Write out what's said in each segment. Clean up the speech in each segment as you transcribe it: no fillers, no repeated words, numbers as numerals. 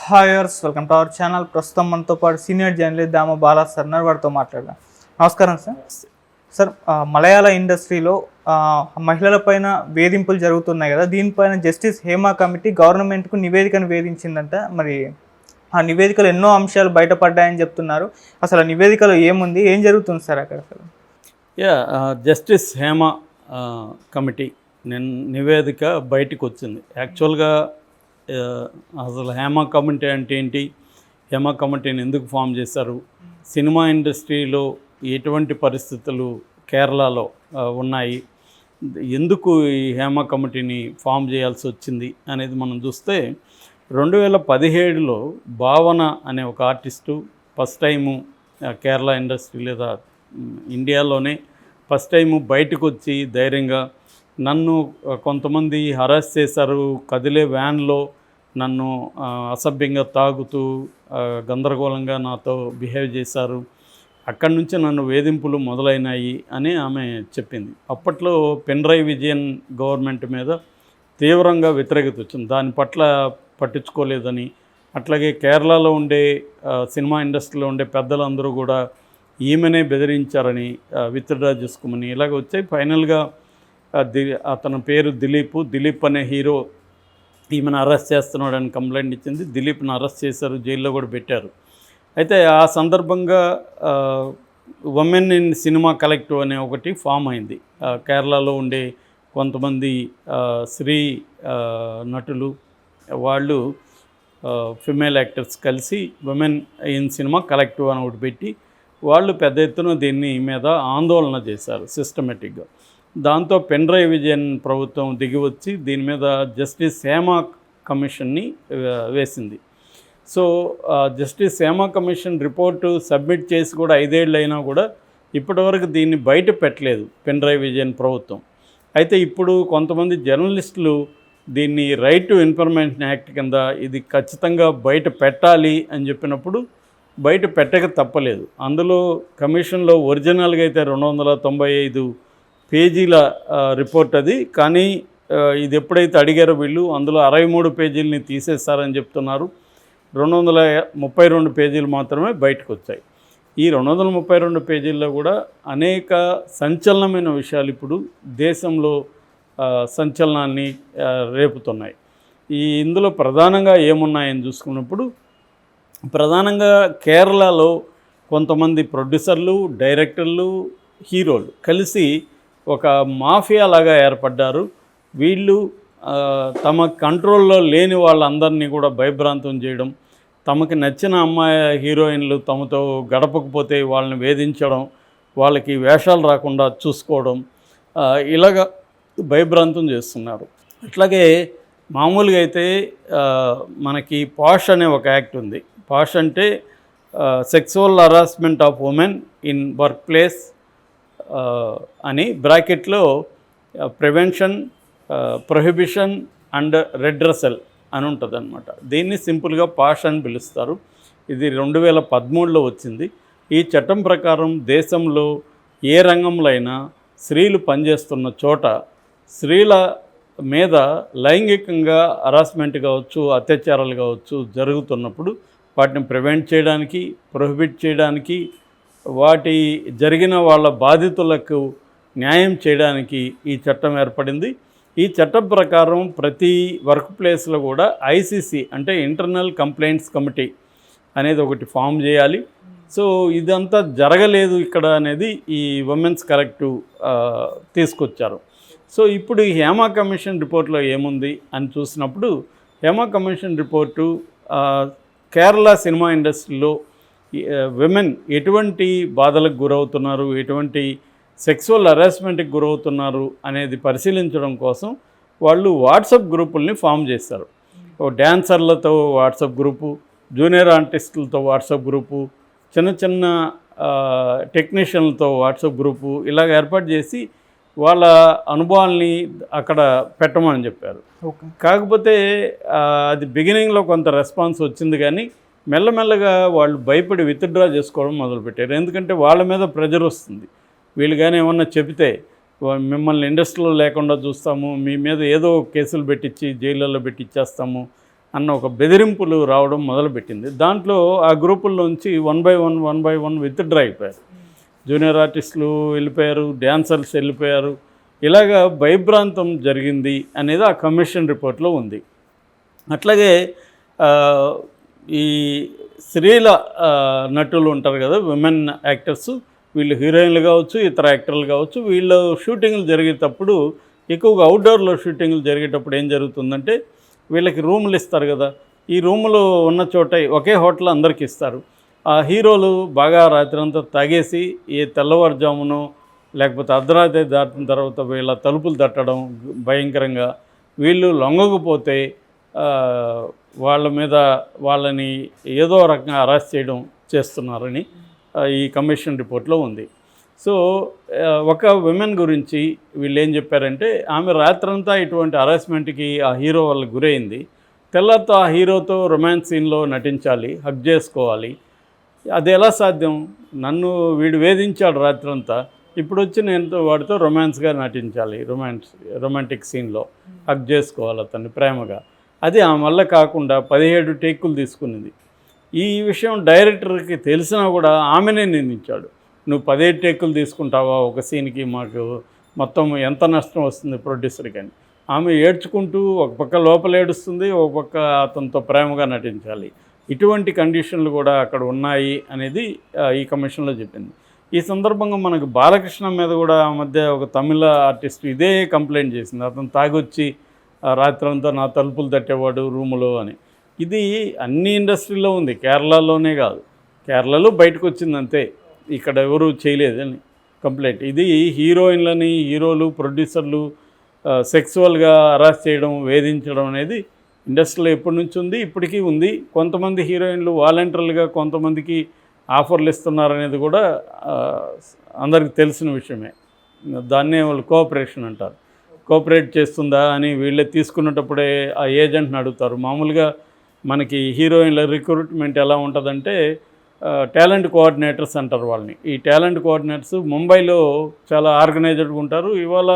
హాయర్స్ welcome to our channel. ప్రస్తుతం మనతో పాటు సీనియర్ జర్నలిస్ట్ దామ బాలా సార్ వారితో మాట్లాడదాం. నమస్కారం సార్. సార్, మలయాళ ఇండస్ట్రీలో మహిళల పైన వేధింపులు జరుగుతున్నాయి కదా, దీనిపైన జస్టిస్ హేమా కమిటీ గవర్నమెంట్కు నివేదికను వేధించిందంట. మరి ఆ నివేదికలో ఎన్నో అంశాలు బయటపడ్డాయని చెప్తున్నారు. అసలు ఆ నివేదికలో ఏముంది, ఏం జరుగుతుంది సార్ అక్కడ? అసలు జస్టిస్ హేమా కమిటీ నివేదిక బయటకు వచ్చింది. యాక్చువల్గా అసలు హేమా కమిటీ అంటే ఏంటి, హేమా కమిటీని ఎందుకు ఫామ్ చేశారు, సినిమా ఇండస్ట్రీలో ఎటువంటి పరిస్థితులు కేరళలో ఉన్నాయి, ఎందుకు ఈ హేమా కమిటీని ఫామ్ చేయాల్సి వచ్చింది అనేది మనం చూస్తే 2017లో భావన అనే ఒక artist first time Kerala industry లేదా ఇండియాలోనే ఫస్ట్ టైము బయటకు వచ్చి ధైర్యంగా నన్ను కొంతమంది హరాస్ చేశారు, కదిలే వ్యాన్లో నన్ను అసభ్యంగా తాగుతూ గందరగోళంగా నాతో బిహేవ్ చేశారు, అక్కడి నుంచి నన్ను వేధింపులు మొదలైనాయి అని ఆమె చెప్పింది. అప్పట్లో పినరయి విజయన్ గవర్నమెంట్ మీద తీవ్రంగా వ్యతిరేకత వచ్చింది, దాని పట్ల పట్టించుకోలేదని. అట్లాగే కేరళలో ఉండే సినిమా ఇండస్ట్రీలో ఉండే పెద్దలందరూ కూడా ఈమెనే బెదిరించారని, విత్డ్రా చేసుకోమని ఇలాగ వచ్చాయి. ఫైనల్గా అతని పేరు దిలీప్ అనే హీరో ఈమెను అరెస్ట్ చేస్తున్నాడని కంప్లైంట్ ఇచ్చింది. దిలీప్ని అరెస్ట్ చేశారు, జైల్లో కూడా పెట్టారు. అయితే ఆ సందర్భంగా ఉమెన్ ఇన్ సినిమా కలెక్టివ్ అనే ఒకటి ఫామ్ అయింది. కేరళలో ఉండే కొంతమంది స్త్రీ నటులు వాళ్ళు ఫిమేల్ యాక్టర్స్ కలిసి ఉమెన్ ఇన్ సినిమా కలెక్టివ్ అని ఒకటి పెట్టి వాళ్ళు పెద్ద ఎత్తున దీన్ని మీద ఆందోళన చేశారు సిస్టమేటిక్గా. దాంతో పినరయి విజయన్ ప్రభుత్వం దిగివచ్చి దీని మీద జస్టిస్ హేమా కమిషన్ని వేసింది. So justice Hema commission report submit చేసి కూడా 5 ఏళ్ళు అయినా కూడా ఇప్పటివరకు దీన్ని బయట పెట్టలేదు పినరయి విజయన్ ప్రభుత్వం. అయితే ఇప్పుడు కొంతమంది జర్నలిస్టులు దీన్ని రైట్ టు ఇన్ఫర్మేషన్ యాక్ట్ కింద ఇది ఖచ్చితంగా బయట పెట్టాలి అని చెప్పినప్పుడు బయట పెట్టక తప్పలేదు. అందులో కమిషన్లో ఒరిజినల్గా అయితే 295 పేజీల రిపోర్ట్ అది, కానీ ఇది ఎప్పుడైతే అడిగారో వీళ్ళు అందులో 63 పేజీలని తీసేస్తారని చెప్తున్నారు. 232 పేజీలు మాత్రమే బయటకు వచ్చాయి. ఈ 232 పేజీల్లో కూడా అనేక సంచలనమైన విషయాలు ఇప్పుడు దేశంలో సంచలనాన్ని రేపుతున్నాయి. ఇందులో ప్రధానంగా ఏమున్నాయని చూసుకున్నప్పుడు ప్రధానంగా కేరళలో కొంతమంది ప్రొడ్యూసర్లు, డైరెక్టర్లు, హీరోలు కలిసి ఒక మాఫియా లాగా ఏర్పడ్డారు. వీళ్ళు తమ కంట్రోల్లో లేని వాళ్ళందరినీ కూడా భయభ్రాంతం చేయడం, తమకి నచ్చిన అమ్మాయి హీరోయిన్లు తమతో గడపకపోతే వాళ్ళని వేధించడం, వాళ్ళకి వేషాలు రాకుండా చూసుకోవడం, ఇలాగ భయభ్రాంతం చేస్తున్నారు. అట్లాగే మామూలుగా అయితే మనకి పాష్ అనే ఒక యాక్ట్ ఉంది. పాష్ అంటే sexual harassment of women in work place అని బ్రాకెట్లో ప్రివెన్షన్, ప్రొహిబిషన్ అండ్ రెడ్రెసల్ అని ఉంటుంది అనమాట. దీన్ని సింపుల్గా పాష్ అని పిలుస్తారు. ఇది 2013లో వచ్చింది. ఈ చట్టం ప్రకారం దేశంలో ఏ రంగంలో అయినా స్త్రీలు పనిచేస్తున్న చోట స్త్రీల మీద లైంగికంగా హరాస్మెంట్ కావచ్చు, అత్యాచారాలు కావచ్చు జరుగుతున్నప్పుడు వాటిని ప్రివెంట్ చేయడానికి, ప్రొహిబిట్ చేయడానికి, వాటి జరిగిన వాళ్ళ బాధితులకు న్యాయం చేయడానికి ఈ చట్టం ఏర్పడింది. ఈ చట్టం ప్రకారం ప్రతి వర్క్ ప్లేస్లో కూడా ఐసీసీ అంటే ఇంటర్నల్ కంప్లైంట్స్ కమిటీ అనేది ఒకటి ఫామ్ చేయాలి. సో ఇదంతా జరగలేదు ఇక్కడ అనేది ఈ ఉమెన్స్ కలెక్టివ్ తీసుకొచ్చారు. సో ఇప్పుడు ఈ హేమా కమిషన్ రిపోర్ట్లో ఏముంది అని చూసినప్పుడు Hema commission report Kerala cinema ఇండస్ట్రీలో విమెన్ ఎటువంటి బాధలకు గురవుతున్నారు, ఎటువంటి సెక్సువల్ హరాస్మెంట్కి గురవుతున్నారు అనేది పరిశీలించడం కోసం వాళ్ళు వాట్సాప్ గ్రూపుల్ని ఫామ్ చేస్తారు. డ్యాన్సర్లతో వాట్సాప్ గ్రూపు, జూనియర్ ఆర్టిస్టులతో వాట్సాప్ గ్రూపు, చిన్న చిన్న టెక్నీషియన్లతో వాట్సాప్ గ్రూపు ఇలాగ ఏర్పాటు చేసి వాళ్ళ అనుభవాల్ని అక్కడ పెట్టమని చెప్పారు. కాకపోతే అది బిగినింగ్లో కొంత రెస్పాన్స్ వచ్చింది, కానీ మెల్లమెల్లగా వాళ్ళు భయపడి విత్డ్రా చేసుకోవడం మొదలుపెట్టారు. ఎందుకంటే వాళ్ళ మీద ప్రెజర్ వస్తుంది. వీళ్ళు కానీ ఏమన్నా చెబితే మిమ్మల్ని ఇండస్ట్రీలో లేకుండా చూస్తాము, మీ మీద ఏదో కేసులు పెట్టించి జైళ్ళల్లో పెట్టిచ్చేస్తాము, అన్న ఒక బెదిరింపులు రావడం మొదలుపెట్టింది. దాంట్లో ఆ గ్రూపుల్లోంచి 1 by 1 విత్డ్రా అయిపోయారు. జూనియర్ ఆర్టిస్టులు వెళ్ళిపోయారు, డ్యాన్సర్స్ వెళ్ళిపోయారు. ఇలాగా భయభ్రాంతం జరిగింది అనేది ఆ కమిషన్ రిపోర్ట్లో ఉంది. అట్లాగే ఈ స్త్రీల నటులు ఉంటారు కదా, విమెన్ యాక్టర్స్, వీళ్ళు హీరోయిన్లు కావచ్చు, ఇతర యాక్టర్లు కావచ్చు, వీళ్ళు షూటింగ్లు జరిగేటప్పుడు ఎక్కువగా అవుట్డోర్లో షూటింగ్లు జరిగేటప్పుడు ఏం జరుగుతుందంటే వీళ్ళకి రూములు ఇస్తారు కదా, ఈ రూములు ఉన్న చోట ఒకే హోటల్ అందరికి ఇస్తారు. ఆ హీరోలు బాగా రాత్రంతా తాగేసి తెల్లవారుజామును లేకపోతే అర్ధరాత్రి దాటిన తర్వాత వీళ్ళ తలుపులు తట్టడం భయంకరంగా, వీళ్ళు లొంగకపోతే వాళ్ళ మీద వాళ్ళని ఏదో రకంగా అరెస్ట్ చేయడం చేస్తున్నారని ఈ కమిషన్ రిపోర్ట్లో ఉంది. సో ఒక విమెన్ గురించి వీళ్ళు ఏం చెప్పారంటే, ఆమె రాత్రంతా ఇటువంటి హరాస్మెంట్కి ఆ హీరో వాళ్ళకి గురైంది. తెల్లతో ఆ హీరోతో రొమాన్స్ సీన్లో నటించాలి, హగ్ చేసుకోవాలి. అది ఎలా సాధ్యం? నన్ను వీడు వేధించాడు రాత్రంతా, ఇప్పుడు వచ్చి నేను వాడితో రొమాన్స్గా నటించాలి, రొమాంటిక్ సీన్లో హగ్ చేసుకోవాలి అతన్ని ప్రేమగా. అది ఆమె వల్ల కాకుండా 17 టేకులు తీసుకున్నది. ఈ విషయం డైరెక్టర్కి తెలిసినా కూడా ఆమెనే నిందించాడు. నువ్వు 17 టేకులు తీసుకుంటావా ఒక సీన్కి, మాకు మొత్తం ఎంత నష్టం వస్తుంది ప్రొడ్యూసర్కి అని. ఆమె ఏడ్చుకుంటూ ఒక పక్క లోపల ఏడుస్తుంది, ఒక పక్క అతనితో ప్రేమగా నటించాలి. ఇటువంటి కండిషన్లు కూడా అక్కడ ఉన్నాయి అనేది ఈ కమిషన్లో చెప్పింది. ఈ సందర్భంగా మనకు బాలకృష్ణ మీద కూడా ఆ మధ్య ఒక తమిళ ఆర్టిస్ట్ ఇదే కంప్లైంట్ చేసింది. అతను తాగొచ్చి రాత్రంతా నా తలుపులు తట్టేవాడు రూములో అని. ఇది అన్ని ఇండస్ట్రీలో ఉంది, కేరళలోనే కాదు. కేరళలో బయటకు వచ్చింది అంతే, ఇక్కడ ఎవరు చేయలేదని కంప్లైంట్. ఇది హీరోయిన్లని, హీరోలు, ప్రొడ్యూసర్లు సెక్సువల్గా హరాస్ చేయడం, వేధించడం అనేది ఇండస్ట్రీలో ఎప్పటి నుంచి ఉంది, ఇప్పటికీ ఉంది. కొంతమంది హీరోయిన్లు వాలంటీర్లుగా కొంతమందికి ఆఫర్లు ఇస్తున్నారనేది కూడా అందరికీ తెలిసిన విషయమే. దాన్నే వాళ్ళు కోఆపరేషన్ అంటారు. కోఆపరేట్ చేస్తుందా అని వీళ్ళే తీసుకున్నప్పుడే ఆ ఏజెంట్ని అడుగుతారు. మామూలుగా మనకి హీరోయిన్ల రిక్రూట్మెంట్ ఎలా ఉంటుందంటే టాలెంట్ కోఆర్డినేటర్స్ అంటారు వాళ్ళని. ఈ టాలెంట్ కోఆర్డినేటర్స్ ముంబైలో చాలా ఆర్గనైజ్డ్గా ఉంటారు. ఇవాళ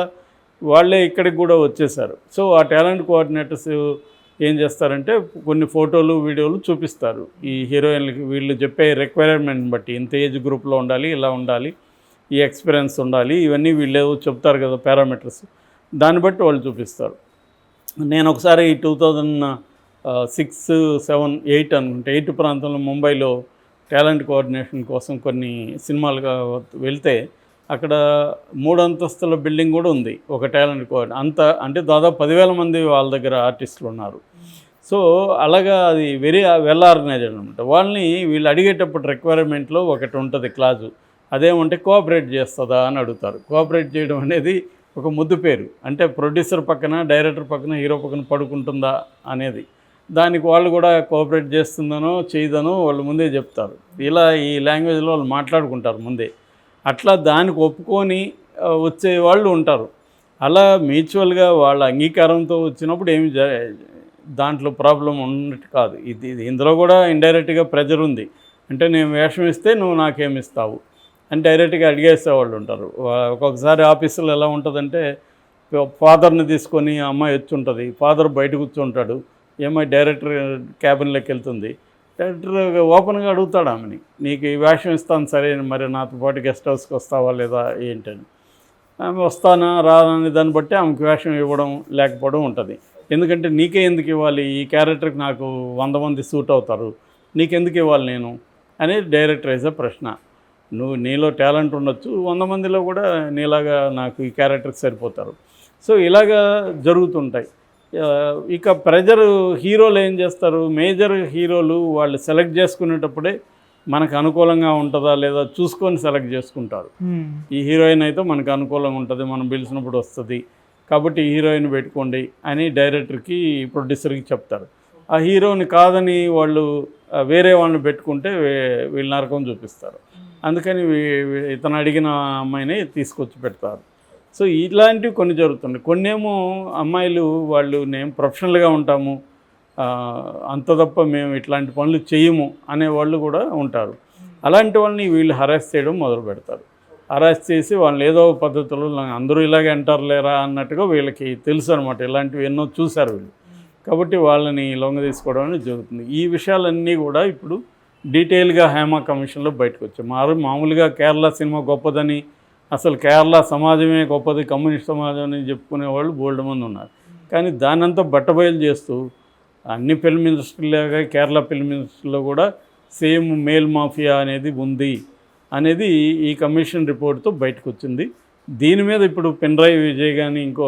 వాళ్ళే ఇక్కడికి కూడా వచ్చేసారు. సో ఆ టాలెంట్ కోఆర్డినేటర్స్ ఏం చేస్తారంటే కొన్ని ఫోటోలు, వీడియోలు చూపిస్తారు ఈ హీరోయిన్లకి. వీళ్ళు చెప్పే రిక్వైర్మెంట్ని బట్టి ఇంత ఏజ్ గ్రూప్లో ఉండాలి, ఇలా ఉండాలి, ఈ ఎక్స్పీరియన్స్ ఉండాలి, ఇవన్నీ వీళ్ళు చెప్తారు కదా పారామీటర్స్, దాన్ని బట్టి వాళ్ళు చూపిస్తారు. నేను ఒకసారి 2006, 7, 8 అనుకుంటే 8 ప్రాంతంలో ముంబైలో టాలెంట్ కోఆర్డినేషన్ కోసం కొన్ని సినిమాలుగా వెళ్తే అక్కడ 3 అంతస్తుల బిల్డింగ్ కూడా ఉంది ఒక టాలెంట్ కోఆర్డినేటర్. అంటే దాదాపు 10,000 మంది వాళ్ళ దగ్గర ఆర్టిస్టులు ఉన్నారు. సో అలాగా అది వెరీ వెల్ ఆర్గనైజ్డ్ అనమాట. వాళ్ళని వీళ్ళు అడిగేటప్పుడు రిక్వైర్మెంట్లో ఒకటి ఉంటుంది క్లాజు, అదేమంటే కోఆపరేట్ చేస్తుందా అని అడుగుతారు. కోఆపరేట్ చేయడం అనేది ఒక ముద్దు పేరు. అంటే ప్రొడ్యూసర్ పక్కన, డైరెక్టర్ పక్కన, హీరో పక్కన పడుకుంటుందా అనేది. దానికి వాళ్ళు కూడా కోఆపరేట్ చేస్తుందనో చేయదనో వాళ్ళు ముందే చెప్తారు. ఇలా ఈ లాంగ్వేజ్లో వాళ్ళు మాట్లాడుకుంటారు ముందే. అట్లా దానికి ఒప్పుకొని వచ్చే వాళ్ళు ఉంటారు. అలా మ్యూచువల్గా వాళ్ళ అంగీకారంతో వచ్చినప్పుడు ఏమి దాంట్లో ప్రాబ్లం ఉన్నట్టు కాదు. ఇది ఇందులో కూడా ఇండైరెక్ట్గా ప్రెజర్ ఉంది. అంటే నేను వేషం ఇస్తే నువ్వు నాకేమిస్తావు అని డైరెక్ట్గా అడిగేసేవాళ్ళు ఉంటారు. ఒక్కొక్కసారి ఆఫీసులో ఎలా ఉంటుందంటే ఫాదర్ని తీసుకొని అమ్మాయి వచ్చి ఉంటుంది, ఫాదర్ బయట కూర్చుంటాడు, ఏమై డైరెక్టర్ క్యాబిన్లోకి వెళ్తుంది. డైరెక్టర్ ఓపెన్గా అడుగుతాడు ఆమెని, నీకు ఈ వేషం ఇస్తాను సరే, మరి నాతో పాటు గెస్ట్ హౌస్కి వస్తావా లేదా ఏంటని. ఆమె వస్తానా రానా అనే దాన్ని బట్టి ఆమెకు వేషం ఇవ్వడం లేకపోవడం ఉంటుంది. ఎందుకంటే నీకే ఎందుకు ఇవ్వాలి, ఈ క్యారెక్టర్కి నాకు 100 మంది సూట్ అవుతారు, నీకెందుకు ఇవ్వాలి నేను అనేది డైరెక్టర్ వేసే ప్రశ్న. నీలో టాలెంట్ ఉండొచ్చు, 100 మందిలో కూడా నీలాగా నాకు ఈ క్యారెక్టర్కి సరిపోతారు. సో ఇలాగా జరుగుతుంటాయి. ఇక ప్రెజర్ హీరోలు ఏం చేస్తారు, మేజర్ హీరోలు వాళ్ళు సెలెక్ట్ చేసుకునేటప్పుడే మనకు అనుకూలంగా ఉంటుందా లేదా చూసుకొని సెలెక్ట్ చేసుకుంటారు. ఈ హీరోయిన్ అయితే మనకు అనుకూలంగా ఉంటుంది, మనం పిలిచినప్పుడు వస్తుంది, కాబట్టి ఈ హీరోయిన్ పెట్టుకోండి అని డైరెక్టర్కి, ప్రొడ్యూసర్కి చెప్తారు. ఆ హీరోని కాదని వాళ్ళు వేరే వాళ్ళని పెట్టుకుంటే వీళ్ళ నరకం చూపిస్తారు. అందుకని ఇతను అడిగిన అమ్మాయిని తీసుకొచ్చి పెడతారు. సో ఇలాంటివి కొన్ని జరుగుతున్నాయి. కొన్నేమో అమ్మాయిలు వాళ్ళు మేము ప్రొఫెషనల్గా ఉంటాము, అంత తప్ప మేము ఇట్లాంటి పనులు చేయము అనేవాళ్ళు కూడా ఉంటారు. అలాంటి వాళ్ళని వీళ్ళు హరాస్ చేయడం మొదలు పెడతారు. హరాస్ చేసి వాళ్ళని ఏదో పద్ధతులు అందరూ ఇలాగే అంటారు లేరా అన్నట్టుగా వీళ్ళకి తెలుసు అనమాట. ఇలాంటివి ఎన్నో చూశారు వీళ్ళు. కాబట్టి వాళ్ళని లొంగ తీసుకోవడం అనేది జరుగుతుంది. ఈ విషయాలన్నీ కూడా ఇప్పుడు డీటెయిల్గా హేమ కమిషన్లో బయటకు వచ్చాయి. మామూలుగా కేరళ సినిమా గొప్పదని, అసలు కేరళ సమాజమే గొప్పది, కమ్యూనిస్ట్ సమాజం అని చెప్పుకునే వాళ్ళు బోల్డ్ మంది ఉన్నారు. కానీ దానంతా బట్టబయలు చేస్తూ అన్ని ఫిల్మ్ ఇండస్ట్రీలాగా కేరళ ఫిల్మ్ ఇండస్ట్రీలో కూడా సేమ్ మేల్ మాఫియా అనేది ఉంది అనేది ఈ కమిషన్ రిపోర్ట్తో బయటకు వచ్చింది. దీని మీద ఇప్పుడు పినరాయి విజయ్ కానీ ఇంకో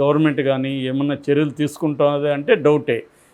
గవర్నమెంట్ కానీ ఏమన్నా చర్యలు తీసుకుంటుంది అంటే డౌటే.